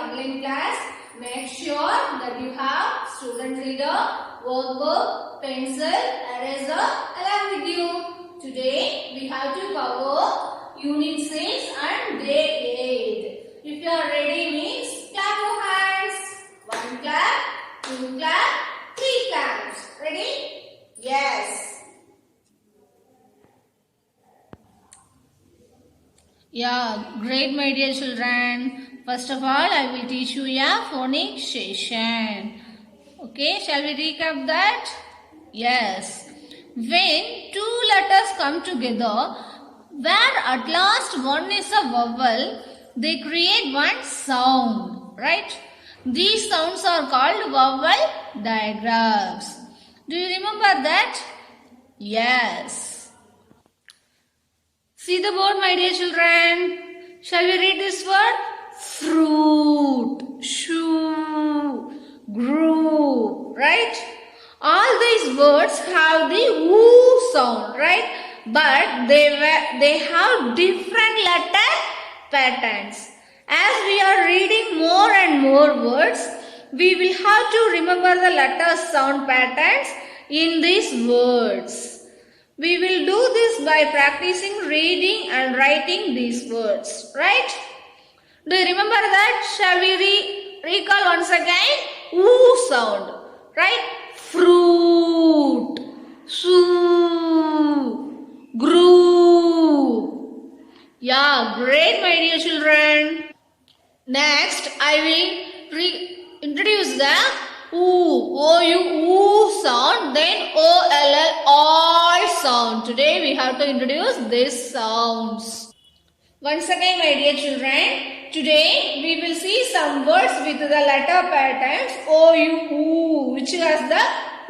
online class. Make sure that you have student reader, workbook, pencil, eraser along with you. Today we have to cover Unit 6 and Day 8. If you are ready means clap your hands. 1 clap, 2 clap, 3 claps. Ready? Yes. Yeah, great my dear children. First of all, I will teach you a phonic session. Okay, shall we recap that? Yes. When two letters come together, where at last one is a vowel, they create one sound, right? These sounds are called vowel diagrams. Do you remember that? Yes. See the board, my dear children. Shall we read this word? Fruit, shoe, group, right? All these words have the woo sound, right? But they have different letter patterns. As we are reading more and more words, we will have to remember the letter sound patterns in these words. We will do this by practicing reading and writing these words, right? Do you remember that? Shall we recall once again? Woo sound, right? Fruit, shoe, group. Yeah, great my dear children. Next, I will introduce the oo, oo sound, then all sound. Today we have to introduce these sounds. Once again, my dear children, today we will see some words with the letter patterns oo, which has the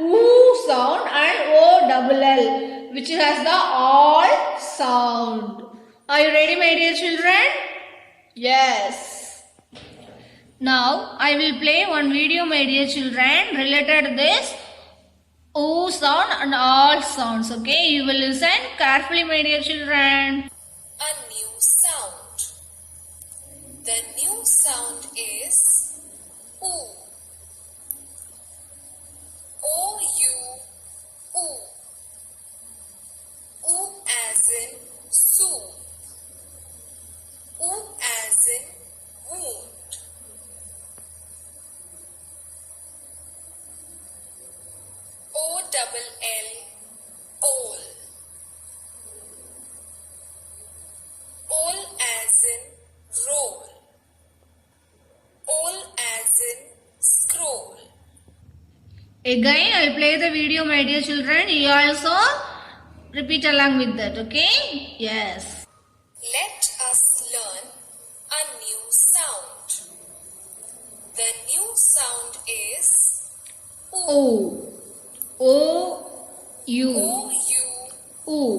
oo sound, and OLL, which has the all sound. Are you ready, my dear children? Yes. Now, I will play one video, my dear children, related to this O sound and all sounds. Okay, you will listen carefully, my dear children. A new sound. The new sound is oo. O-U, oo. Oo as in soup. Oo as in wound. O-double-L, all. All as in roll. All as in scroll. Again, I will play the video, my dear children. You also repeat along with that, okay? Yes. Let us learn a new sound. The new sound is oo. O-U. O-U. Oo.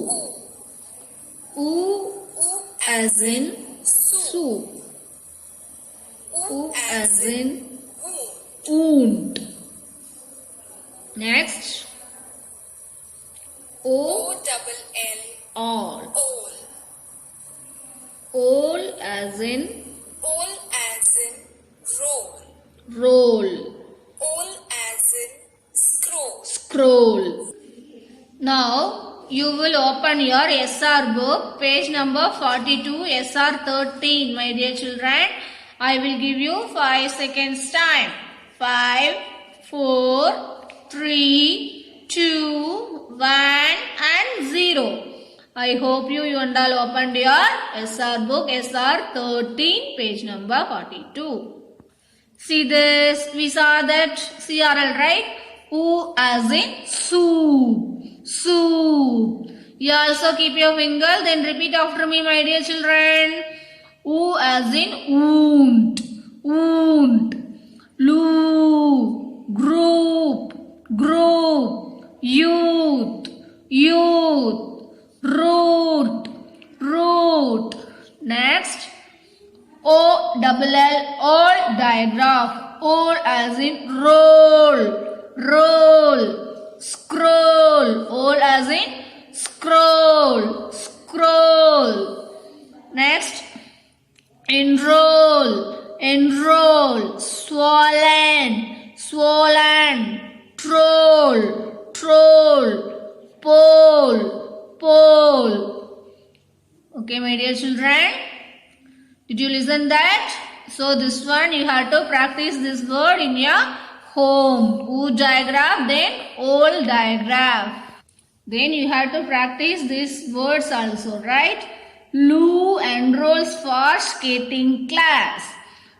Oo as in soup. Oo as in wound. Next. O-double-L, All. all. All as in All as in roll. roll. All as in scroll. Scroll. Now you will open your SR book, page number 42, SR 13, my dear children. I will give you 5 seconds time. 5, 4, 3, 2, 1 and 0. I hope you and all opened your SR book, SR 13, page number 42. See this, we saw that CRL, right? Oo as in soup, soup. You also keep your finger, then repeat after me, my dear children. Oo as in wound, wound. Loo, group, group. Youth, youth. Root, root. Next, O-double-L, all digraph. All as in roll, roll. Scroll, all as in scroll, scroll. Next, enroll, enroll, swollen, swollen, troll, troll, pole, pole. Okay, my dear children, did you listen that? So this one you have to practice this word in your home. O diagram, then old diagram. Then you have to practice these words also, right? Lou enrolls for skating class.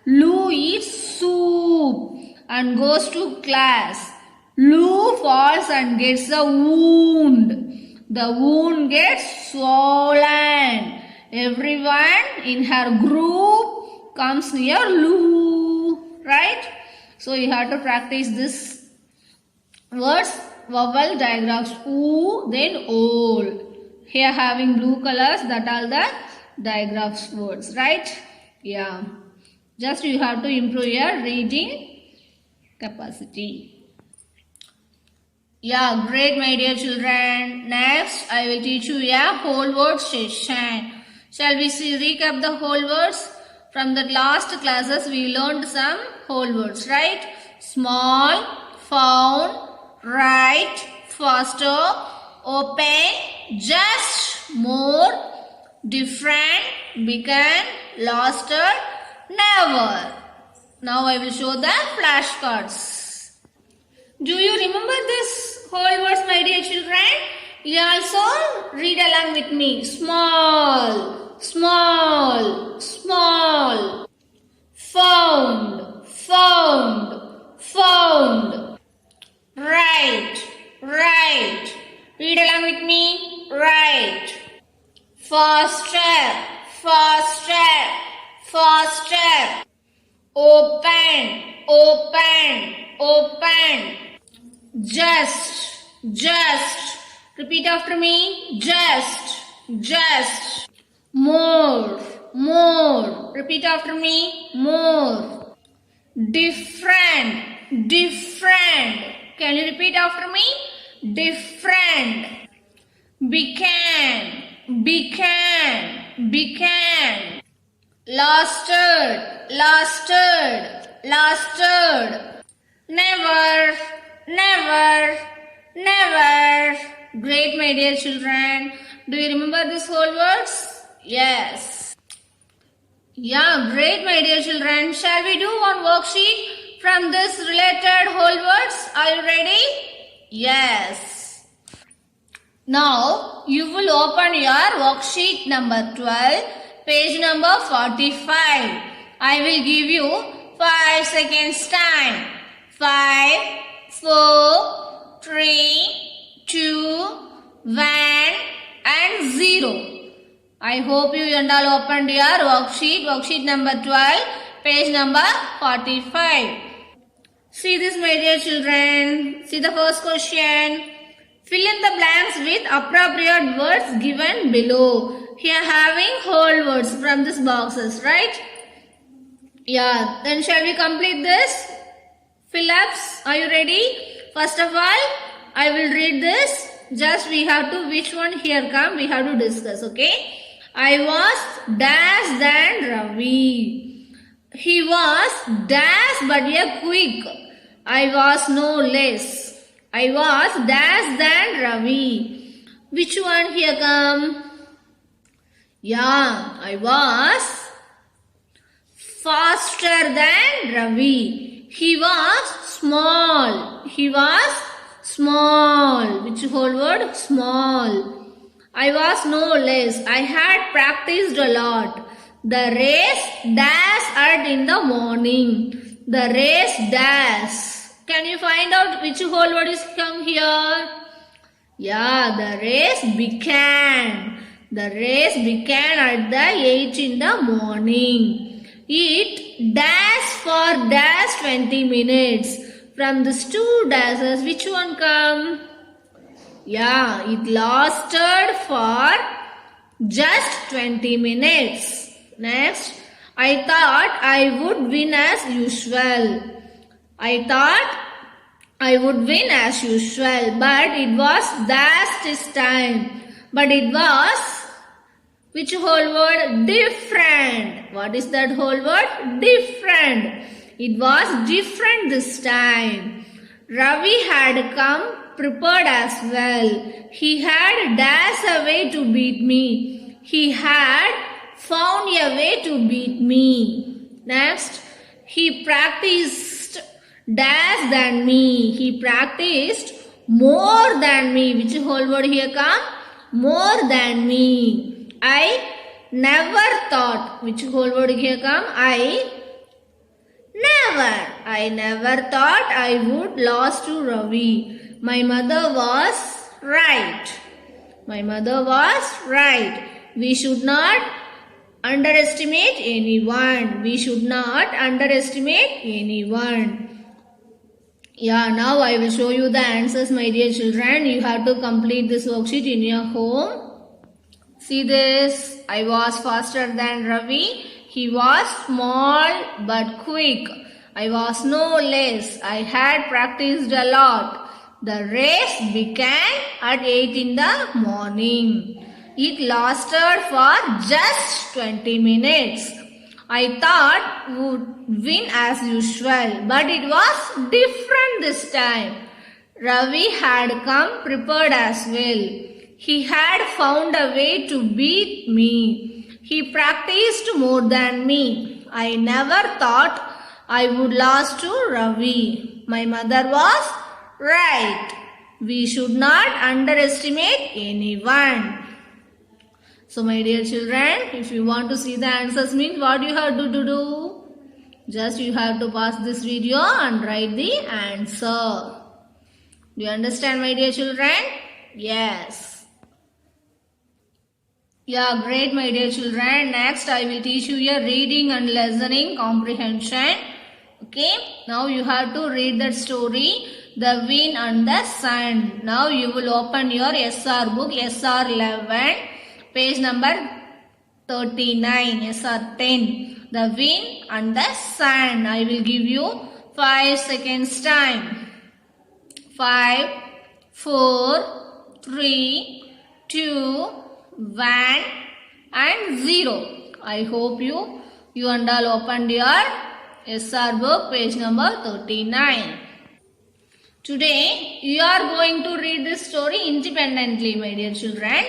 Lou eats soup and goes to class. Lou falls and gets a wound. The wound gets swollen. Everyone in her group comes near Lou, right? So you have to practice this words, vowel diagrams. O, then ol. Here having blue colors, that are the diagraph words, right? Yeah. Just you have to improve your reading capacity. Yeah, great, my dear children. Next, I will teach you a whole word session. Shall we recap the whole words? From the last classes, we learned some whole words, right? Small, found, right, faster, open, just, more, different, began, lost, never. Now I will show the flashcards. Do you remember this whole words, my dear children? You also read along with me. Small, small, small. Found, found, found. Right, right. Read along with me. Right. Faster, faster, faster. Open, open, open. Just, just. Repeat after me. Just, just. More, more. Repeat after me. More. Different, different. Can you repeat after me? Different. Began, began, began. Lasted, lasted, lasted. Never, never, never. Great, my dear children. Do you remember these whole words? Yes. Yeah, great, my dear children. Shall we do one worksheet from this related whole words? Are you ready? Yes. Now, you will open your worksheet number 12, page number 45. I will give you 5 seconds time. 5, 4, 3, 2, 1 and 0. I hope you and all opened your worksheet number 12, page number 45. See this, my dear children. See the first question. Fill in the blanks with appropriate words given below. Here having whole words from these boxes, right? Yeah, then shall we complete this? Fill-ups, are you ready? First of all, I will read this. Just we have to, which one here come, we have to discuss, okay? I was dash than Ravi. He was dash but a quick. I was no less. I was dash than Ravi. Which one here come? Yeah, I was faster than Ravi. He was small. He was small. Which whole word? Small. I was no less. I had practiced a lot. The race dash at in the morning. The race dash. Can you find out which whole word is come here? Yeah, the race began. The race began at the 8 in the morning. It dash for dash 20 minutes. From these two dashes, which one come? Yeah, it lasted for just 20 minutes. Next, I thought I would win as usual. I thought I would win as usual, but it was dash this time. But it was Which whole word? Different. What is that whole word? Different. It was different this time. Ravi had come prepared as well. He had dashed a way to beat me. He had found a way to beat me. Next, he practiced dash than me. He practiced more than me. Which whole word here come? More than me. I never thought. Which whole word here come? I never thought I would lose to Ravi. My mother was right. My mother was right. We should not underestimate anyone. We should not underestimate anyone. Yeah, now I will show you the answers, my dear children. You have to complete this worksheet in your home. See this. I was faster than Ravi. He was small but quick. I was no less. I had practiced a lot. The race began at 8 in the morning. It lasted for just 20 minutes. I thought would win as usual, but it was different this time. Ravi had come prepared as well. He had found a way to beat me. He practiced more than me. I never thought I would lose to Ravi. My mother was right. We should not underestimate anyone. So my dear children, if you want to see the answers means what you have to do? Just you have to pause this video and write the answer. Do you understand, my dear children? Yes. Yeah, great, my dear children. Next I will teach you a reading and listening comprehension. Okay, now you have to read that story, The Wind and the Sun. Now you will open your SR book, SR 11, page number 39, SR 10. The Wind and the Sun. I will give you 5 seconds time. 5, 4, 3, 2, 1 and 0. I hope you and all opened your SR book, page number 39. Today, you are going to read this story independently, my dear children.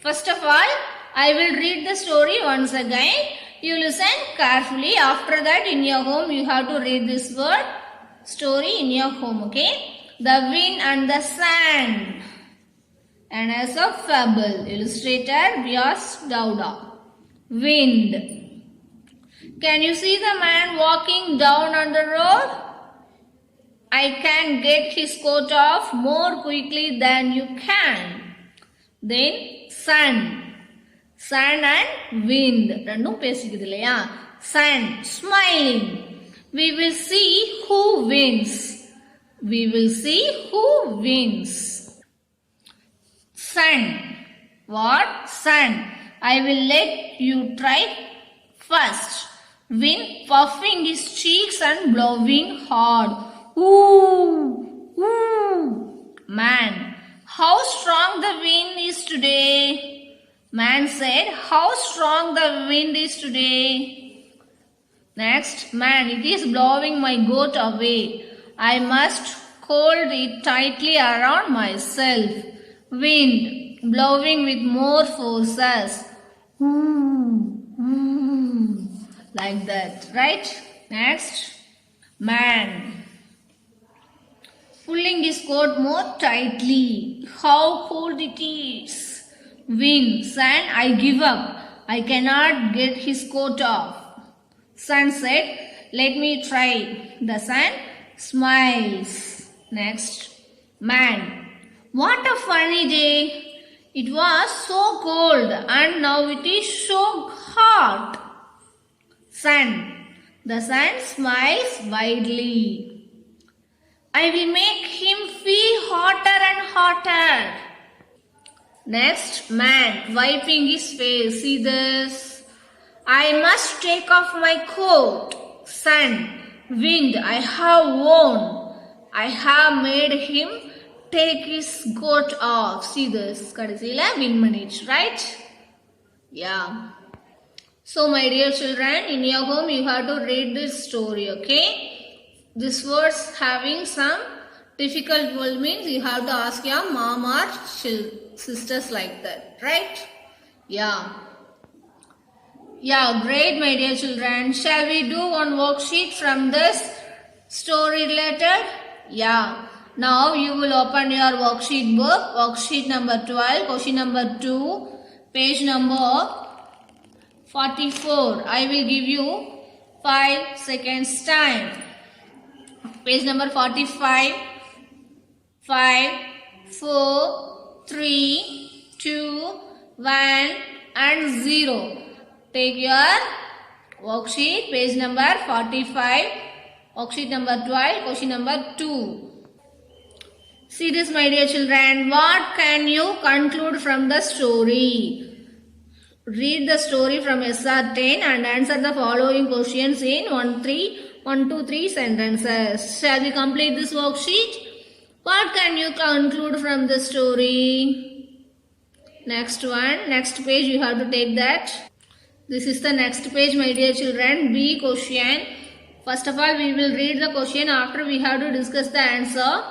First of all, I will read the story once again. You listen carefully. After that, in your home, you have to read this word story in your home, okay? The Wind and the Sun. And as a fable, illustrator Vyas Dauda. Wind. Can you see the man walking down on the road? I can get his coat off more quickly than you can. Then sun. Sun and wind. Random pesikidilaya. Sun smiling. We will see who wins. We will see who wins. Sun. What? Sun. I will let you try first. Wind puffing his cheeks and blowing hard. Ooh, ooh. Man, how strong the wind is today. Man said, how strong the wind is today. Next, man, it is blowing my goat away. I must hold it tightly around myself. Wind, blowing with more forces. Ooh, ooh. Like that, right? Next, man, pulling his coat more tightly. How cold it is. Wind, sun, I give up. I cannot get his coat off. Sun said, let me try. The sun smiles. Next, man, what a funny day. It was so cold and now it is so hot. Sun. The sun smiles widely. I will make him feel hotter and hotter. Next, man, wiping his face. See this? I must take off my coat. Sun. Wind. I have won. I have made him take his coat off. See this? Kadasila wind manage, right? Yeah. So my dear children, in your home you have to read this story, okay? This words having some difficult word means you have to ask your mom or sisters like that, right? Yeah. Yeah, great my dear children. Shall we do one worksheet from this story related? Yeah. Now you will open your worksheet book, worksheet number 12, question number 2, page number 44. I will give you 5 seconds time. Page number 45. 5, 4, 3, 2, 1 and 0. Take your worksheet, page number 45, worksheet number 12, question number 2. See this my dear children. What can you conclude from the story? Read the story from SR 10 and answer the following questions in 1 2 3 sentences. Shall we complete this worksheet? What can you conclude from the story? Next one, next page you have to take that. This is the next page my dear children. B question. First of all we will read the question, after we have to discuss the answer.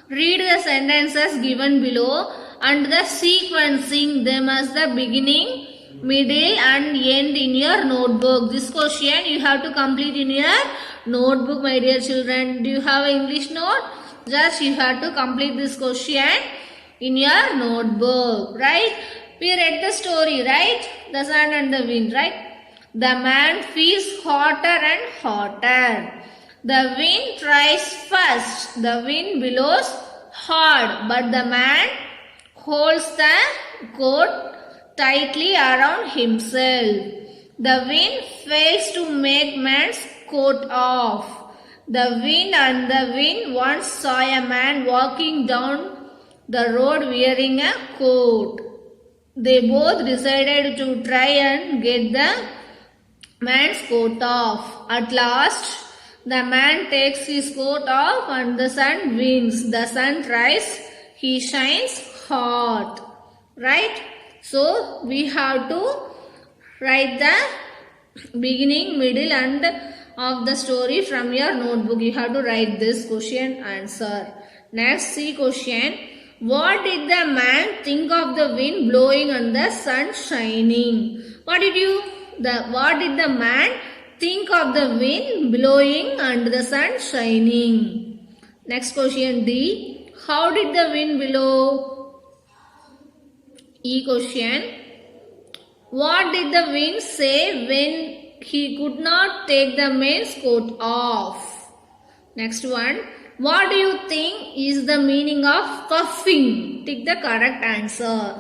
Read the sentences given below and the sequencing them as the beginning, middle and end in your notebook. This question you have to complete in your notebook my dear children. Do you have an English note? Just you have to complete this question in your notebook, right? We read the story, right? The sun and the wind, right? The man feels hotter and hotter. The wind tries first. The wind blows hard, but the man holds the coat tightly around himself. The wind fails to make man's coat off. The wind and the wind once saw a man walking down the road wearing a coat. They both decided to try and get the man's coat off. At last, the man takes his coat off and the sun wins. The sun tries, he shines hot. Right? So, we have to write the beginning, middle and of the story from your notebook. You have to write this question answer. Next, C question. What did the man think of the wind blowing and the sun shining? What did the man think of the wind blowing and the sun shining? Next question D. How did the wind blow? E question. What did the wind say when he could not take the man's coat off? Next one. What do you think is the meaning of puffing? Take the correct answer.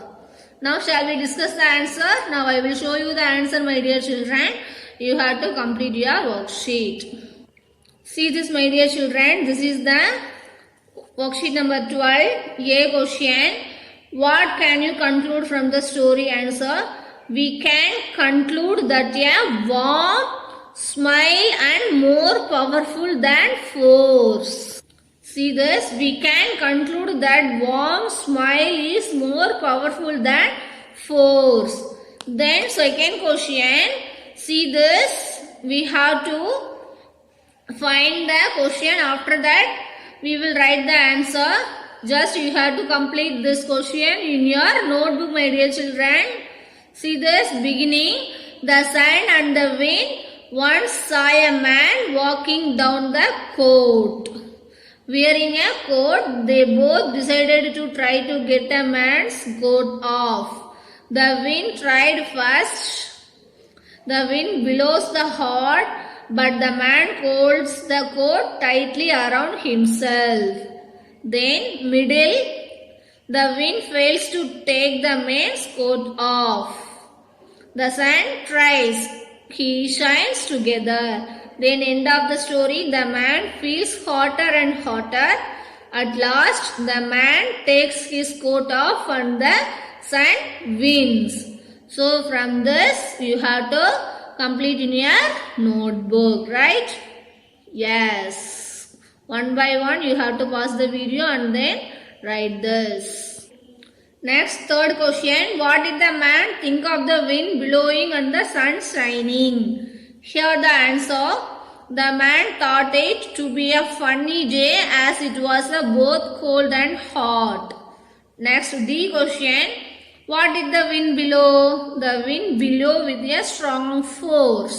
Now shall we discuss the answer? Now I will show you the answer my dear children. You have to complete your worksheet. See this my dear children. This is the worksheet number 12. A question. What can you conclude from the story answer? We can conclude that a warm smile and more powerful than force. See this, we can conclude that warm smile is more powerful than force. Then second question, see this, we have to find the question. After that, we will write the answer. Just you have to complete this question in your notebook my dear children. See this, beginning, the sun and the wind once saw a man walking down the court. Wearing a coat, they both decided to try to get a man's coat off. The wind tried first. The wind blows the hot, but the man holds the coat tightly around himself. Then, middle, the wind fails to take the man's coat off. The sun tries, he shines together. Then end of the story, the man feels hotter and hotter. At last, the man takes his coat off and the sun wins. So, from this, you have to complete in your notebook, right? Yes. One by one, you have to pause the video and then write this. Next, third question. What did the man think of the wind blowing and the sun shining? Here the answer. The man thought it to be a funny day as it was both cold and hot. Next, D question. What did the wind blow? The wind blew with a strong force.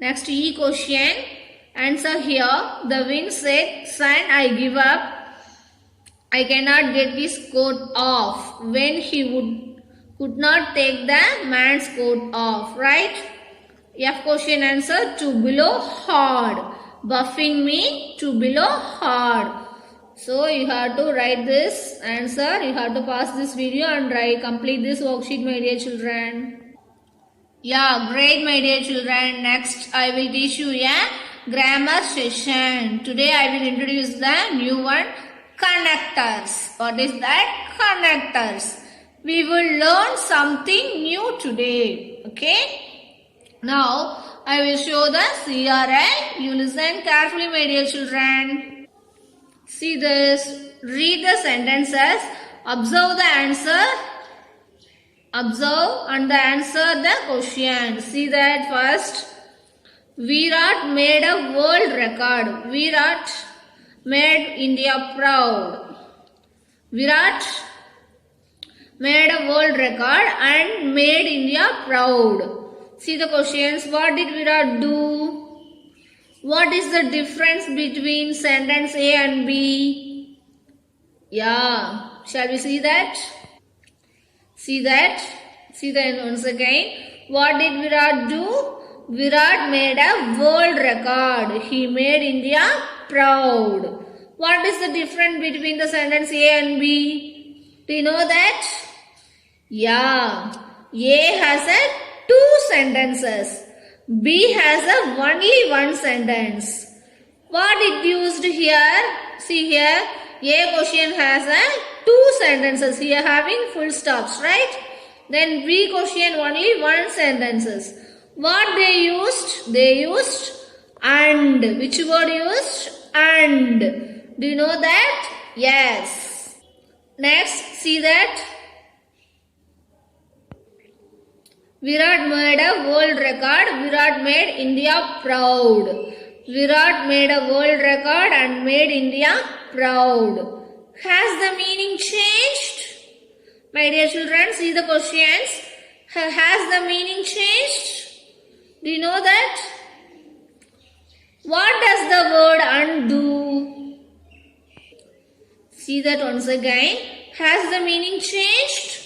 Next, E question. Answer here. The wind said, "Son, I give up. I cannot get this coat off," when he could not take the man's coat off, right? F question answer, to blow hard. Buffing me, to blow hard. So you have to write this answer. You have to pause this video and complete this worksheet, my dear children. Yeah, great, my dear children. Next, I will teach you a grammar session. Today, I will introduce the new one, connectors. What is that? Connectors. We will learn something new today. Okay? Now, I will show the CRL. You listen carefully, my dear children. See this. Read the sentences. Observe the answer. Observe and answer the question. See that first. Virat made a world record. Virat made India proud. Virat made a world record and made India proud. See the questions. What did Virat do? What is the difference between sentence A and B? Yeah. Shall we see that? See that? See that once again. What did Virat do? Virat made a world record. He made India proud. What is the difference between the sentence A and B? Do you know that? Yeah. A has a two sentences. B has a only one sentence. What it used here? See here. A question has a two sentences. Here having full stops, right? Then B question only one sentences. What they used? They used and. Which word used? And. Do you know that? Yes. Next, see that. Virat made a world record. Virat made India proud. Virat made a world record and made India proud. Has the meaning changed? My dear children, see the questions. Has the meaning changed? Do you know that? What does the word undo? See that once again. Has the meaning changed?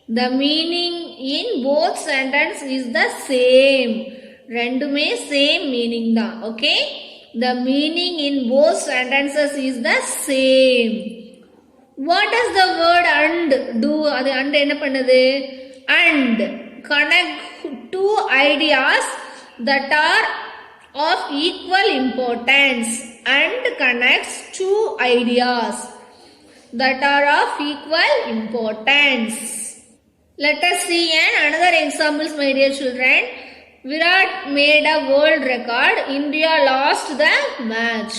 The meaning in both sentences is the same. Rendume same meaning da. Okay? The meaning in both sentences is the same. What does the word and do? அது and என்ன பண்ணுது? And connect two ideas that are of equal importance. And connects two ideas that are of equal importance. Let us see another examples, my dear children. Virat made a world record. India lost the match.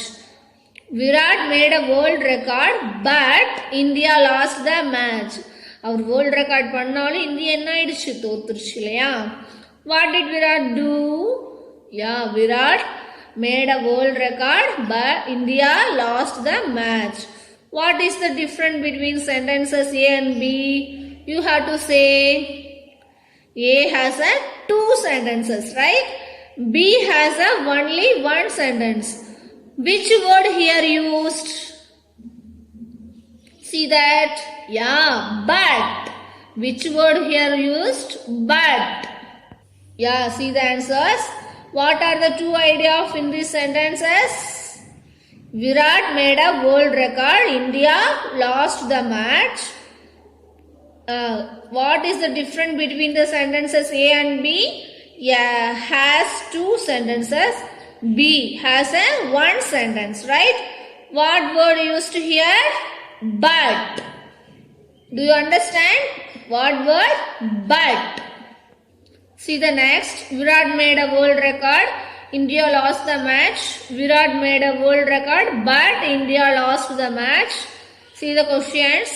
Virat made a world record, but India lost the match. Our world record பண்ணாலும் India என்ன ஆயிடுச்சு தோத்துருச்சு இல்லையா? What did Virat do? Yeah, Virat made a world record, but India lost the match. What is the difference between sentences A and B? You have to say A has a two sentences, right? B has a only one sentence. Which word here used? See that? Yeah, but. Which word here used? But. Yeah, see the answers. What are the two ideas in these sentences? Virat made a world record. India lost the match. What is the difference between the sentences A and B? Yeah, has two sentences. B has a one sentence, right? What word used here? But. Do you understand? What word? But. See the next. Virat made a world record. India lost the match. Virat made a world record, but India lost the match. See the questions.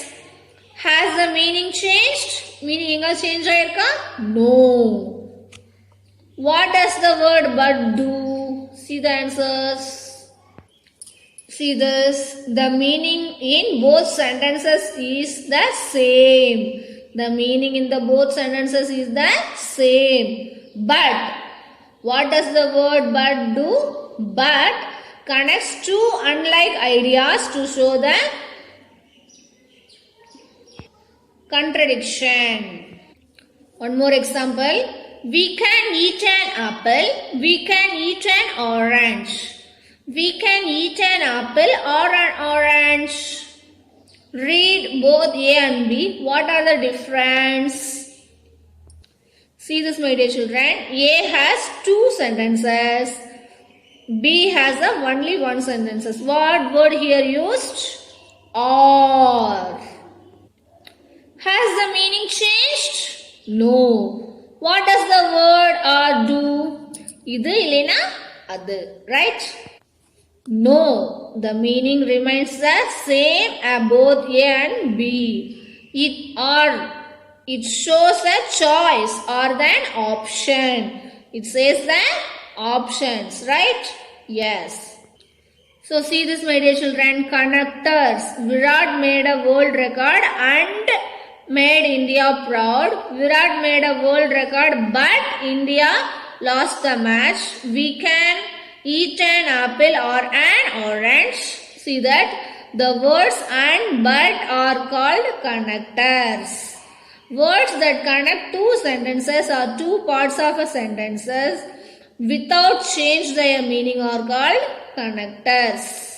Has the meaning changed? Meaning எங்க change ஆயிருக்கா? No. What does the word but do? See the answers. See this. The meaning in both sentences is the same. The meaning in the both sentences is the same. But what does the word but do? But connects two unlike ideas to show the contradiction. One more example. We can eat an apple. We can eat an orange. We can eat an apple or an orange. Read both A and B. What are the difference? See this, my dear children. A has two sentences. B has only one sentences. What word here used? Or. Has the meaning changed? No. What does the word or do? Idu illena adu. Right? No. The meaning remains the same as both A and B. It shows a choice or an option. It says the options. Right? Yes. So see this, my dear children. Conductors. Virat made a world record and made India proud. Virat made a world record but India lost the match. We can eat an apple or an orange. See that? The words and but are called connectors. Words that connect two sentences or two parts of a sentences without change their meaning are called connectors.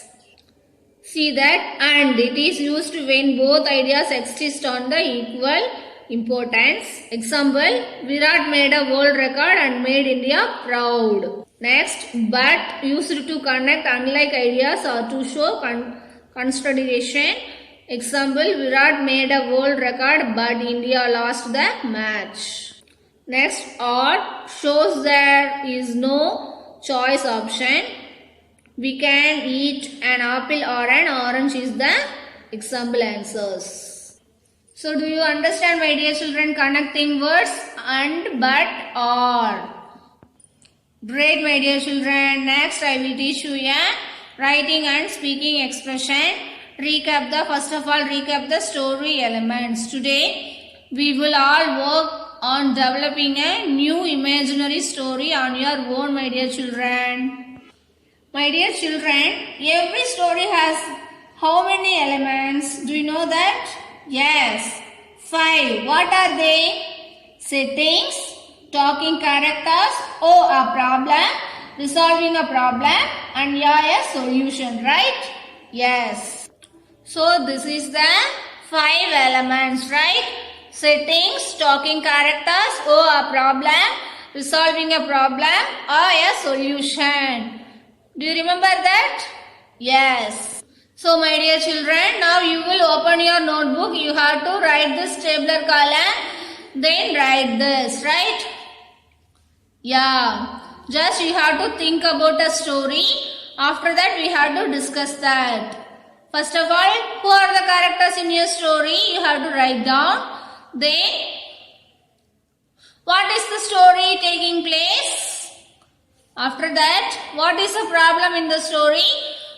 See that? And it is used when both ideas exist on the equal importance. Example, Virat made a world record and made India proud. Next, but used to connect unlike ideas or to show contradiction. Example, Virat made a world record but India lost the match. Next, or shows there is no choice option. We can eat an apple or an orange is the example answers. So do you understand, my dear children, connecting words and but or? Great, my dear children. Next I will teach you a writing and speaking expression. First of all recap the story elements. Today we will all work on developing a new imaginary story on your own, my dear children. My dear children, every story has how many elements? Do you know that? Yes, 5. What are they? Settings, talking characters, a problem, resolving a problem, and a solution, right? Yes. So this is the 5 elements, right? Settings, talking characters, a problem, resolving a problem, or a solution. Do you remember that? Yes. So my dear children, now you will open your notebook. You have to write this tabular column. Then write this, right? Yeah. Just you have to think about a story. After that we have to discuss that. First of all, who are the characters in your story? You have to write down. Then, what is the story taking place? After that, what is the problem in the story?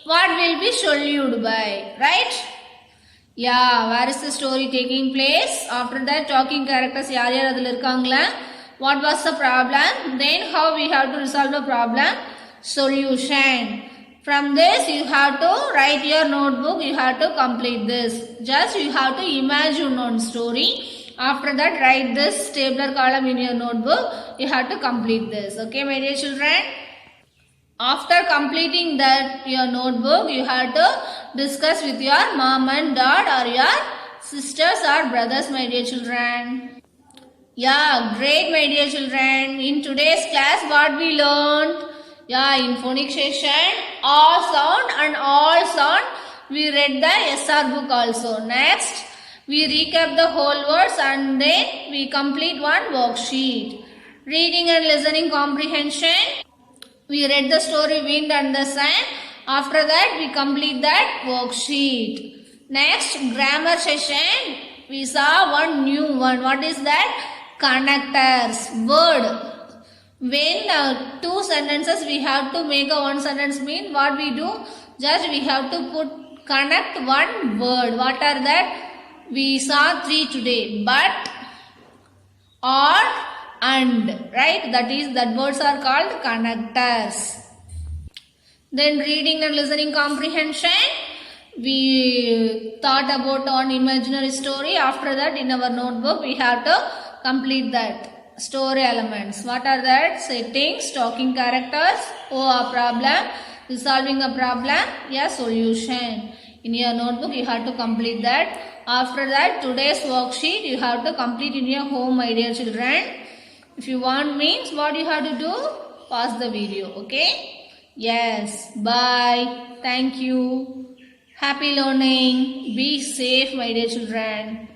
What will be solved by? Right? Yeah, where is the story taking place? After that, talking characters yaar adhula irukangla. What was the problem? Then how we have to resolve the problem? Solution. From this, you have to write your notebook. You have to complete this. Just you have to imagine one story. After that, write this tabular column in your notebook. You have to complete this. Okay, my dear children? After completing that your notebook, you have to discuss with your mom and dad or your sisters or brothers, my dear children. Yeah, great, my dear children. In today's class, what we learned? Yeah, in phonic session, all sound and all sound. We read the SR book also. Next, we recap the whole words and then we complete one worksheet. Reading and listening comprehension. We read the story Wind and the Sun. After that, we complete that worksheet. Next, grammar session. we saw one new one. What is that? Connectors. Word. When two sentences we have to make a one sentence mean what we do? Just we have to connect one word. What are that? We saw three today. But, or, and. Right? That words are called connectors. Then reading and listening comprehension. We thought about one imaginary story. After that, in our notebook, we have to complete that story elements. What are that? Settings, talking characters, a problem, resolving a problem, a solution. In your notebook, you have to complete that. After that, today's worksheet, you have to complete in your home, my dear children. If you want means, what you have to do? Pause the video, okay? Yes. Bye. Thank you. Happy learning. Be safe, my dear children.